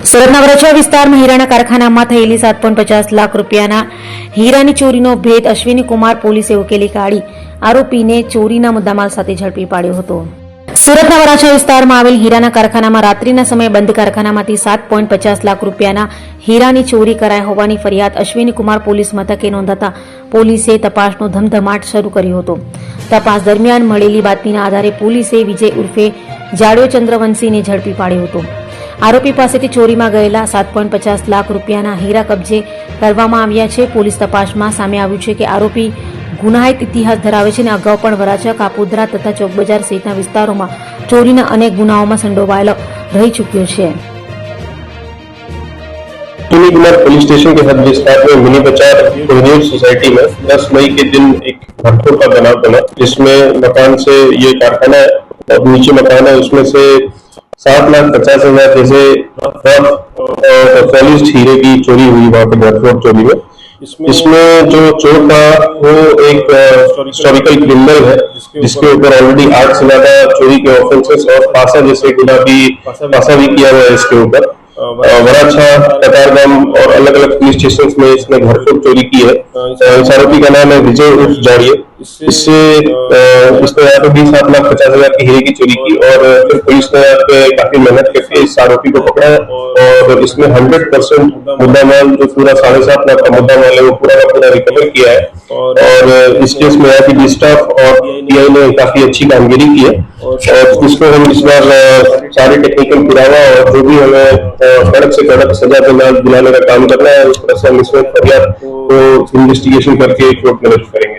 સુરતના વરછા વિસ્તારમાં હીરાના કારખાનામાં થયેલી 7.50 લાખ રૂપિયાના હીરાની ચોરીનો ભેદ અશ્વિની કુમાર પોલીસે ઉકેલી કાઢી આરોપીને ચોરીના મુદ્દામાલ સાથે ઝડપી પાડ્યો હતો। સુરતના વરાછા વિસ્તારમાં આવેલ હીરાના કારખાનામાં રાત્રિના સમયે બંધ કારખાનામાંથી 7.50 લાખ રૂપિયાના હીરાની ચોરી કરાઈ હોવાની ફરિયાદ અશ્વિની કુમાર પોલીસ મથકે નોંધાતા પોલીસે તપાસનો ધમધમાટ શરૂ કર્યો હતો। તપાસ દરમિયાન મળેલી બાતમીના આધારે પોલીસે વિજય ઉર્ફે જાડ્યો ચંદ્રવંશીને ઝડપી પાડ્યો હતો। આરોપી પાસેથી ચોરીમાં ગયેલા 7.50 લાખ રૂપિયાના હીરા કબજે કરવામાં આવ્યા છે। પોલીસ તપાસમાં સામે આવ્યું છે કે આરોપી ગુનાહિત ઇતિહાસ ધરાવે છે અને અગાઉ પણ વરાછા, કાપોદ્રા તથા ચોક બજાર સહિતના વિસ્તારોમાં ચોરીના અનેક ગુનાઓમાં સંડોવાયેલો રહી चुक्यो છે। अश्विनी कुमार पुलिस स्टेशन के हद विस्तार में मिनी बाजार इंजीनियर सोसाइटी में 10 मई के दिन एक भट्ठों का बनाव बना, जिसमें मकान से ये कारखाना है और नीचे मकान है, उसमें से 7,50,000 जैसे पॉलिश हीरे की चोरी हुई वहाँ पे भट्ठों चोरी में। इसमें जो चोर था वो एक हिस्टोरिकल क्रिमिनल है, जिसके ऊपर ऑलरेडी 8 से ज्यादा चोरी के ऑफेंसेस और पासा जैसे गुना भी किया हुआ है। इसके ऊपर वराछा, कतारगाम और अलग अलग पुलिस स्टेशन में इसने घरफोड़ चोरी की है। इस आरोपी का नाम है विजय उर्फ जाड़िए। इससे इसने यहाँ पे 7,50,000 की हीरे की चोरी की और फिर पुलिस ने यहाँ पे काफी मेहनत करके इस आरोपी को पकड़ा है और इसमें 100% मुद्दा माल जो पूरा 7.5 लाख का मुद्दा माल है वो पूरा का पूरा रिकवर किया है। और इस केस में यहाँ की डी स्टाफ और पीआई ने काफी अच्छी कामगिरी की है और इसको हम इस बार सारे टेक्निकल पुरावा और जो भी हमें कड़क से कड़क सजा दिलाने का काम करना है, उस तरह से हम इसमें फरियाद को इन्वेस्टिगेशन करके कोर्ट में रजू करेंगे।